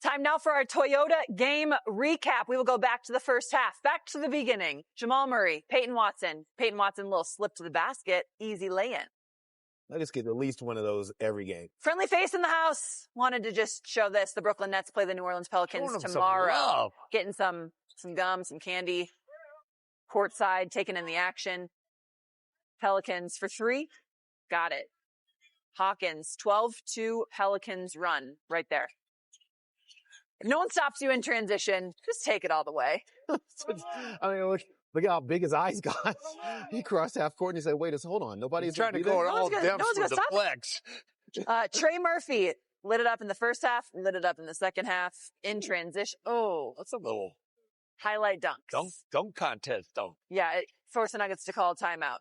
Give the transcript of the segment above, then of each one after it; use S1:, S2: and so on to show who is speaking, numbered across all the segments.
S1: Time now for our Toyota game recap. We will go back to the first half, back to the beginning. Jamal Murray, Peyton Watson. Peyton Watson, little slip to the basket, easy lay-in.
S2: I just get at least one of those every game.
S1: Friendly face in the house. Wanted to just show this. The Brooklyn Nets play the New Orleans Pelicans tomorrow. Getting some gum, some candy. Courtside, taking in the action. Pelicans for 3. Got it. Hawkins, 12-2 Pelicans run right there. If no one stops you in transition, just take it all the way.
S2: I mean, look how big his eyes got. He crossed half court and he said, wait, hold on. Nobody's
S3: trying to go all them for the flex.
S1: Trey Murphy lit it up in the first half, lit it up in the second half, in transition. Oh,
S3: that's a little
S1: highlight dunks.
S3: Dunk contest, dunk.
S1: Yeah, it forced the Nuggets to call a timeout.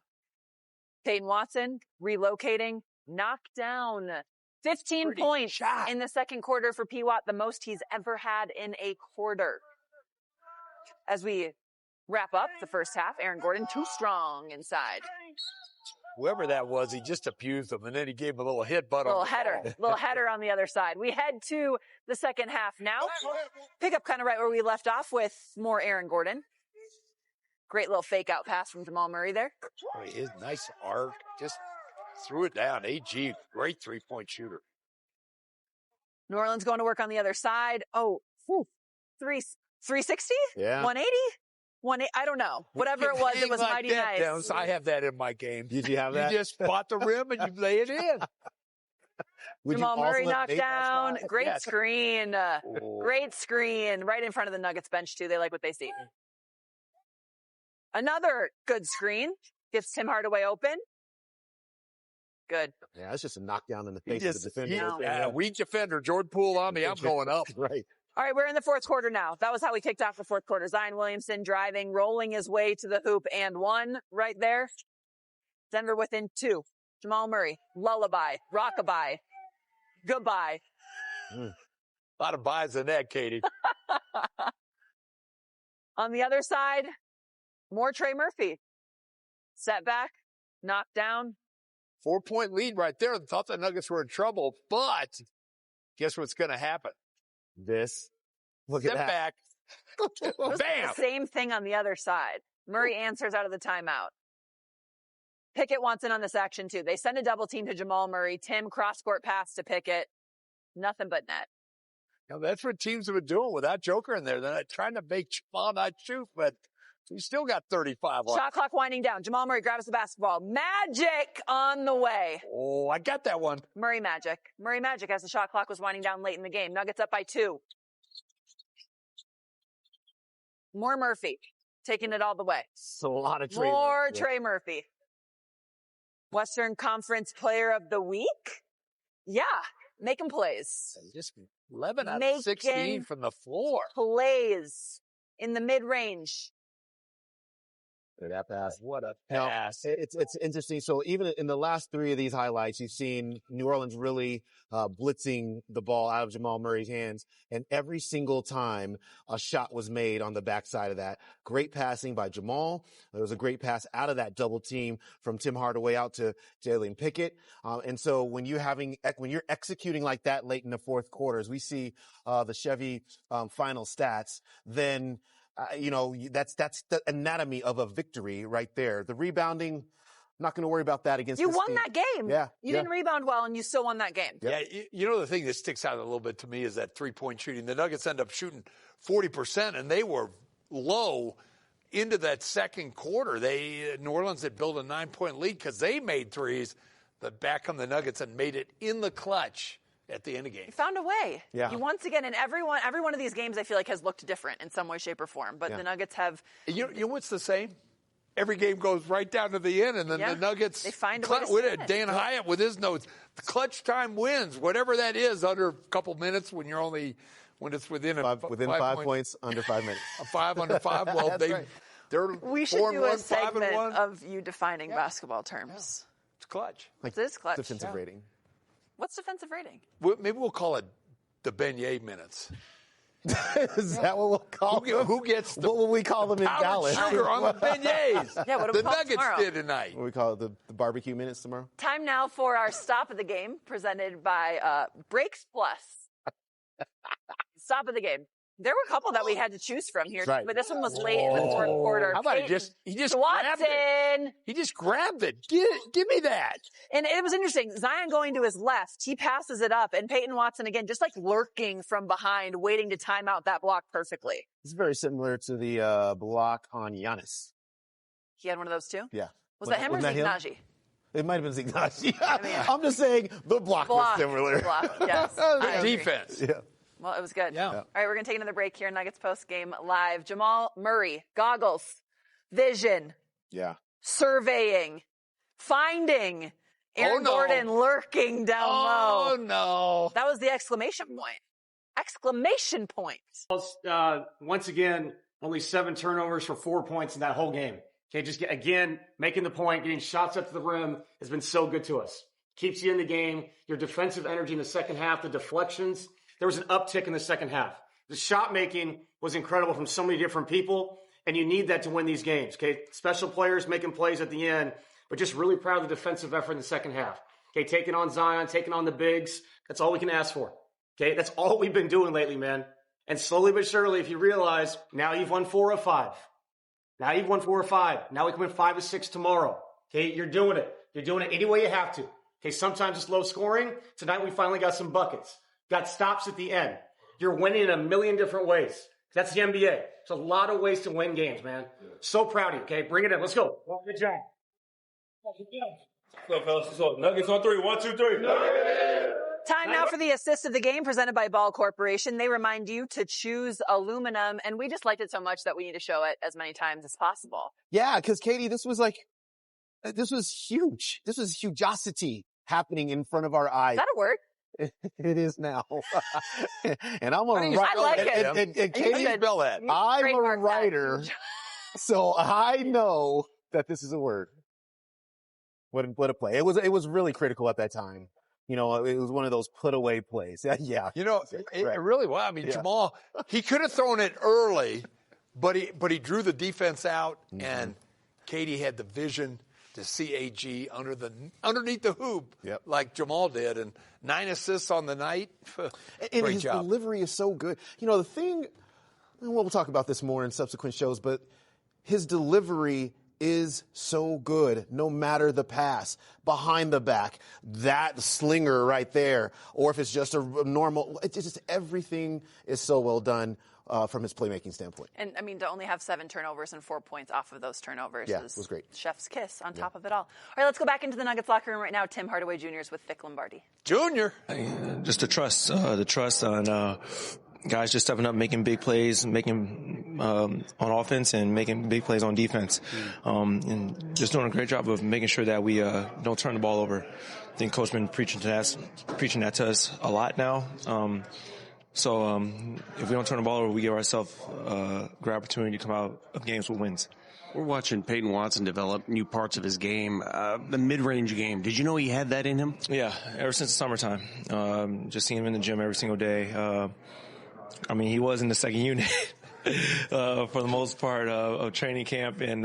S1: Peyton Watson relocating, knocked down. 15 points in the second quarter for P. Watt, the most he's ever had in a quarter. As we wrap up the first half, Aaron Gordon, too strong inside.
S3: Whoever that was, he just abused him, and then he gave him a little hit butt
S1: little header on the other side. We head to the second half now. Pick up kind of right where we left off with more Aaron Gordon. Great little fake out pass from Jamal Murray there.
S3: His nice arc, just threw it down. AG, great three-point shooter.
S1: New Orleans going to work on the other side. Oh, 360?
S2: Yeah.
S1: 180? I don't know. Whatever it was
S3: like
S1: mighty
S3: that,
S1: nice.
S3: Dennis. I have that in my game.
S2: Did you have that?
S3: You just spot the rim and you lay it in.
S1: Jamal Murray knocked down. Great screen. Great screen. Right in front of the Nuggets bench, too. They like what they see. Another good screen. Gets Tim Hardaway open. Good.
S2: Yeah, that's just a knockdown in the face of the defender.
S3: Yeah, weak defender. Jordan Poole on me. I'm going up.
S2: Right.
S1: All right, we're in the fourth quarter now. That was how we kicked off the fourth quarter. Zion Williamson driving, rolling his way to the hoop, and 1 right there. Denver within 2. Jamal Murray, lullaby, rockabye, goodbye.
S3: A lot of buys in that, Katie.
S1: On the other side, more Trey Murphy. Setback, knocked down.
S3: 4-point lead right there. Thought the Nuggets were in trouble, but guess what's going to happen?
S2: Look at that.
S3: Back. Bam!
S1: The same thing on the other side. Murray answers out of the timeout. Pickett wants in on this action too. They send a double team to Jamal Murray. Tim cross-court pass to Pickett. Nothing but net.
S3: That's what teams have been doing without Joker in there. They're not trying to make Jamal not shoot, but he still got 35 left.
S1: Shot clock winding down. Jamal Murray grabs the basketball. Magic on the way.
S3: Oh, I got that one.
S1: Murray Magic as the shot clock was winding down late in the game. Nuggets up by 2. More Murphy. Taking it all the way.
S2: It's a lot of Trey.
S1: More Trey Murphy. Western Conference Player of the Week? Yeah. Making plays.
S3: Just 11 out of 16 from the floor.
S1: Plays in the mid-range.
S2: That pass.
S3: What a pass.
S2: It's interesting. So even in the last 3 of these highlights, you've seen New Orleans really blitzing the ball out of Jamal Murray's hands. And every single time a shot was made on the backside of that. Great passing by Jamal. There was a great pass out of that double team from Tim Hardaway out to Jalen Pickett. And so when you're executing like that late in the fourth quarter, as we see the Chevy final stats, then that's the anatomy of a victory right there. The rebounding, I'm not going to worry about that against
S1: you
S2: this
S1: won
S2: team.
S1: that game.
S2: Yeah.
S1: You didn't rebound well, and you still won that game.
S3: Yeah. The thing that sticks out a little bit to me is that three-point shooting. The Nuggets end up shooting 40%, and they were low into that second quarter. New Orleans had built a 9-point lead because they made threes, but back come the Nuggets and made it in the clutch at the end of the game.
S1: You found a way.
S2: Yeah.
S1: You once again, and every one of these games I feel like has looked different in some way, shape, or form. But the Nuggets have.
S3: You know what's the same? Every game goes right down to the end, and then the Nuggets.
S1: They find a way to win it.
S3: Dan Hyatt with his notes. The clutch time wins, whatever that is, under a couple minutes when it's within
S2: 5 points under 5 minutes.
S3: 5 under 5. Well,
S1: we should do a segment of you defining basketball terms.
S3: Yeah. It's clutch.
S1: It is clutch.
S2: Defensive rating.
S1: What's defensive rating?
S3: Maybe we'll call it the beignet minutes.
S2: Is that what we'll call them?
S3: Who gets
S2: what will we call them in Dallas?
S3: Sugar on the beignets.
S1: Yeah, what do we call
S3: Nuggets
S1: tomorrow?
S3: did tonight.
S2: What do we call it? The barbecue minutes tomorrow?
S1: Time now for our stop of the game, presented by Breaks Plus. stop of the game. There were a couple that we had to choose from here,
S2: right.
S1: but this one was late in the fourth quarter.
S3: How about
S1: Peyton,
S3: he just
S1: Watson.
S3: grabbed it. He just grabbed it. Give me that.
S1: And it was interesting. Zion going to his left, he passes it up, and Peyton Watson again, just like lurking from behind, waiting to time out that block perfectly.
S2: It's very similar to the block on Giannis.
S1: He had one of those too?
S2: Yeah.
S1: Was that him or Zignaji?
S2: It might have been Zignaji. I'm just saying the block was similar.
S1: Block, yes.
S3: Defense.
S2: Yeah.
S1: Well, it was good.
S3: Yeah.
S1: All right, we're going to take another break here. Nuggets post game live. Jamal Murray, goggles, vision, surveying, finding Aaron Gordon lurking down low.
S3: Oh, no.
S1: That was the exclamation point. Exclamation point.
S4: Once again, only 7 turnovers for 4 points in that whole game. Okay, just again, making the point, getting shots up to the rim has been so good to us. Keeps you in the game. Your defensive energy in the second half, the deflections. There was an uptick in the second half. The shot making was incredible from so many different people, and you need that to win these games. Okay, special players making plays at the end, but just really proud of the defensive effort in the second half. Okay, taking on Zion, taking on the bigs. That's all we can ask for. Okay, that's all we've been doing lately, man. And slowly but surely, if you realize, now you've won 4 of 5. Now you've won 4 or 5. Now we can win 5 or 6 tomorrow. Okay, you're doing it. You're doing it any way you have to. Okay, sometimes it's low scoring. Tonight we finally got some buckets. Got stops at the end. You're winning in a million different ways. That's the NBA. There's a lot of ways to win games, man. So proud of you, okay? Bring it in. Let's go. Good job.
S5: What's up, fellas? What's up? Nuggets on 3. 1, 2, 3.
S1: Time now for the assist of the game presented by Ball Corporation. They remind you to choose aluminum, and we just liked it so much that we need to show it as many times as possible.
S2: Yeah, because Katie, this was huge. This was hugosity happening in front of our eyes.
S1: Is that a word?
S2: It is now. And I'm a writer.
S1: I like it.
S2: And Katie, I'm a writer, so I know that this is a word. What a play. It was really critical at that time. You know, it was one of those put away plays. Yeah.
S3: You know, it really was. I mean, Jamal, he could have thrown it early, but he drew the defense out, and Katie had the vision to see AG underneath the hoop like Jamal did, and 9 assists on the night.
S2: And his delivery is so good. You know, the thing, we'll talk about this more in subsequent shows, but his delivery is so good no matter the pass, behind the back, that slinger right there, or if it's just a normal, it's just everything is so well done from his playmaking standpoint.
S1: And, I mean, to only have 7 turnovers and 4 points off of those turnovers
S2: it was great.
S1: Chef's kiss on top of it all. All right, let's go back into the Nuggets locker room right now. Tim Hardaway Jr. is with Vic Lombardi.
S3: Junior.
S6: Just the trust on guys just stepping up, making big plays, making on offense and making big plays on defense, and just doing a great job of making sure that we don't turn the ball over. I think Coach been preaching that to us a lot now. So if we don't turn the ball over, we give ourselves a great opportunity to come out of games with wins.
S7: We're watching Peyton Watson develop new parts of his game. The mid-range game, did you know he had that in him?
S6: Yeah, ever since the summertime. Just seeing him in the gym every single day. I mean, he was in the second unit for the most part of training camp and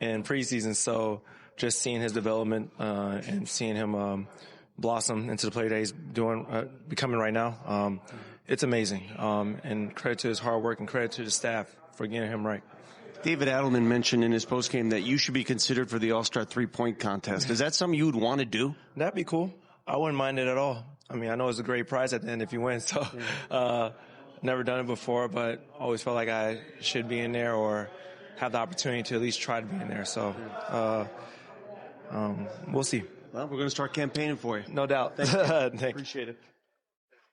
S6: preseason. So just seeing his development and seeing him blossom into the player that he's becoming right now, it's amazing. And credit to his hard work and credit to the staff for getting him right.
S7: David Adelman mentioned in his postgame that you should be considered for the All-Star three-point contest. Is that something you would want to do?
S6: That'd be cool. I wouldn't mind it at all. I mean, I know it's a great prize at the end if you win. So never done it before, but always felt like I should be in there or have the opportunity to at least try to be in there. So we'll see.
S7: Well, we're going to start campaigning for you.
S6: No doubt.
S7: Thank you. Appreciate it.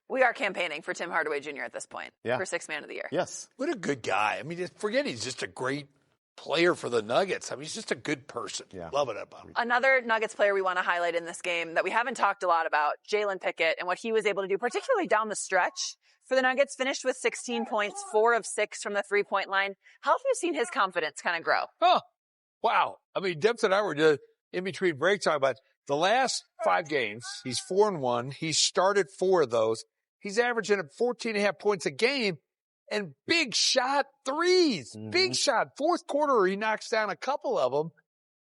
S1: We are campaigning for Tim Hardaway Jr. at this point for 6th Man of the Year.
S2: Yes.
S3: What a good guy. I mean, forget he's just a great player for the Nuggets. I mean, he's just a good person.
S2: Yeah.
S3: Love it about him.
S1: Another Nuggets player we want to highlight in this game that we haven't talked a lot about, Jalen Pickett, and what he was able to do, particularly down the stretch for the Nuggets. Finished with 16 points, 4 of 6 from the three-point line. How have you seen his confidence kind of grow?
S3: Oh, wow. I mean, Debs and I were just in between breaks talking about the last 5 games. He's 4-1. He started 4 of those. He's averaging 14.5 points a game and big shot threes. Big shot. Fourth quarter, he knocks down a couple of them.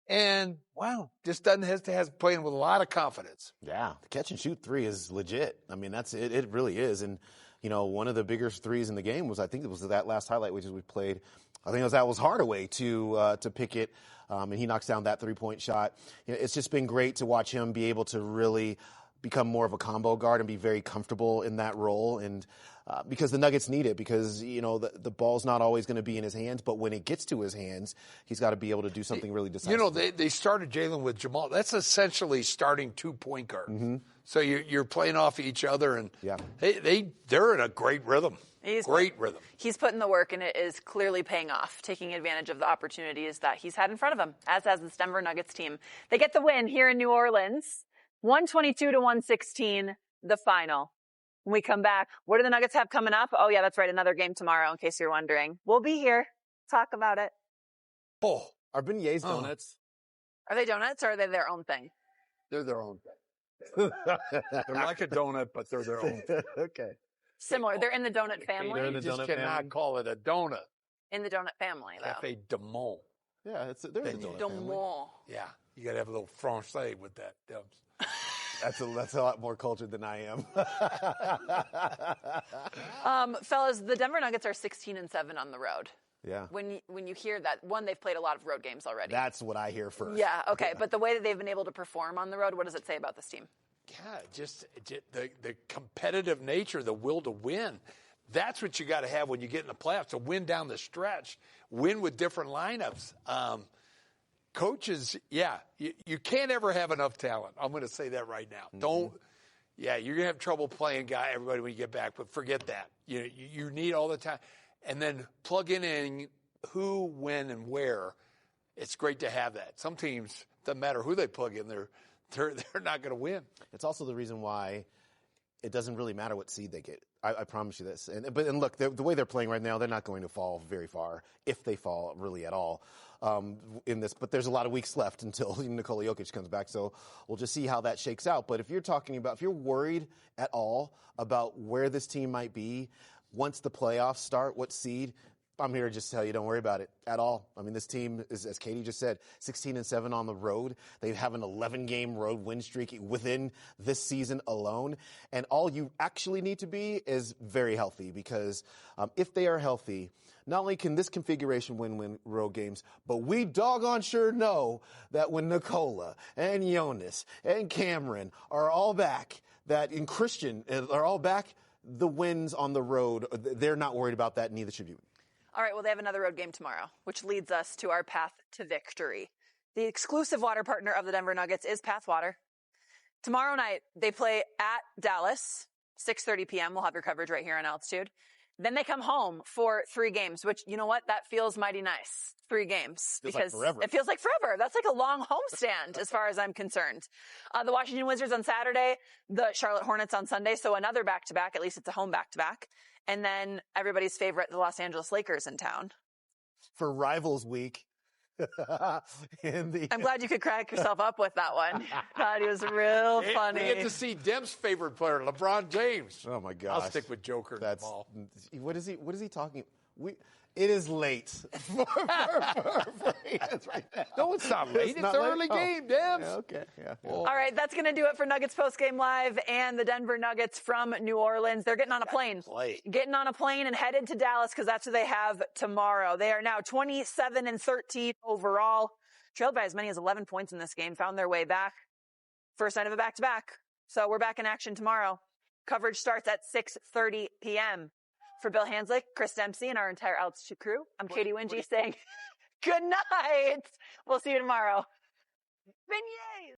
S3: And, wow, just doesn't has playing with a lot of confidence.
S2: Yeah, the catch and shoot three is legit. I mean, that's it. It really is. And, one of the bigger threes in the game was, I think it was that last highlight, which is we played. I think that was Hardaway to Pickett, and he knocks down that 3-point shot. It's just been great to watch him be able to really become more of a combo guard and be very comfortable in that role. And because the Nuggets need it, because, the ball's not always going to be in his hands, but when it gets to his hands, he's got to be able to do something really decisive.
S3: They started Jalen with Jamal. That's essentially starting 2 point guards. Mm-hmm. So you're playing off each other, and they're in a great rhythm. Rhythm.
S1: He's putting the work, and it is clearly paying off, taking advantage of the opportunities that he's had in front of him, as has this Denver Nuggets team. They get the win here in New Orleans, 122-116, the final. When we come back, what do the Nuggets have coming up? Oh, yeah, that's right, another game tomorrow, in case you're wondering. We'll be here. Talk about it.
S2: Oh, are beignets donuts?
S1: Are they donuts, or are they their own thing?
S3: They're their own thing. They're like a donut, but they're their own thing.
S2: Okay.
S1: Similar. They're in the donut family.
S2: They're in the
S3: You just
S2: donut
S3: cannot
S2: family.
S3: call it a donut.
S1: In the donut family, though.
S3: Cafe de Monde.
S2: Yeah, they're in the donut family.
S3: Yeah, you got to have a little Francais with that, Dubs.
S2: That's a lot more cultured than I am.
S1: Fellas, the Denver Nuggets are 16-7 on the road.
S2: Yeah.
S1: When you hear that, one, they've played a lot of road games already.
S2: That's what I hear first.
S1: Yeah, okay. But the way that they've been able to perform on the road, what does it say about this team?
S3: Yeah, just the competitive nature, the will to win. That's what you got to have when you get in the playoffs, to win down the stretch, win with different lineups. Coaches, you can't ever have enough talent. I'm going to say that right now. Mm-hmm. You're going to have trouble playing everybody when you get back, but forget that. You need all the time. And then plug in who, when, and where. It's great to have that. Some teams, doesn't matter who they plug in, they're not going to win.
S2: It's also the reason why it doesn't really matter what seed they get. I promise you this. And look, the way they're playing right now, they're not going to fall very far, if they fall really at all, in this. But there's a lot of weeks left until Nikola Jokic comes back, so we'll just see how that shakes out. But if you're worried at all about where this team might be once the playoffs start, what seed, I'm here to just tell you, don't worry about it at all. I mean, this team is, as Katie just said, 16-7 on the road. They have an 11-game road win streak within this season alone. And all you actually need to be is very healthy, because if they are healthy, not only can this configuration win road games, but we doggone sure know that when Nikola and Jonas and Cameron are all back, and Christian are all back, the wins on the road, they're not worried about that, neither should you.
S1: All right, well, they have another road game tomorrow, which leads us to our path to victory. The exclusive water partner of the Denver Nuggets is Path Water. Tomorrow night, they play at Dallas, 6:30 p.m. We'll have your coverage right here on Altitude. Then they come home for 3 games, which, you know what? That feels mighty nice. 3 games.
S2: Feels like forever.
S1: It feels like forever. That's like a long homestand as far as I'm concerned. The Washington Wizards on Saturday, the Charlotte Hornets on Sunday, so another back-to-back. At least it's a home back-to-back. And then everybody's favorite, the Los Angeles Lakers in town.
S2: For Rivals Week.
S1: I'm glad you could crack yourself up with that one. Thought he was real funny.
S3: We get to see Dem's favorite player, LeBron James.
S2: Oh my gosh!
S3: I'll stick with Joker. Jamal.
S2: What is he talking? It is late for hands right now.
S3: No, it's not late. It's an early game, Dems.
S2: Yeah, okay. Yeah.
S1: All right, that's going to do it for Nuggets Postgame Live and the Denver Nuggets from New Orleans. They're getting on a plane. Getting on a plane and headed to Dallas, because that's what they have tomorrow. They are now 27-13 overall. Trailed by as many as 11 points in this game. Found their way back. First night of a back-to-back. So we're back in action tomorrow. Coverage starts at 6:30 p.m. For Bill Hanslick, Chris Dempsey, and our entire Altitude crew, I'm Katie Wingy saying good night. We'll see you tomorrow. Beignets!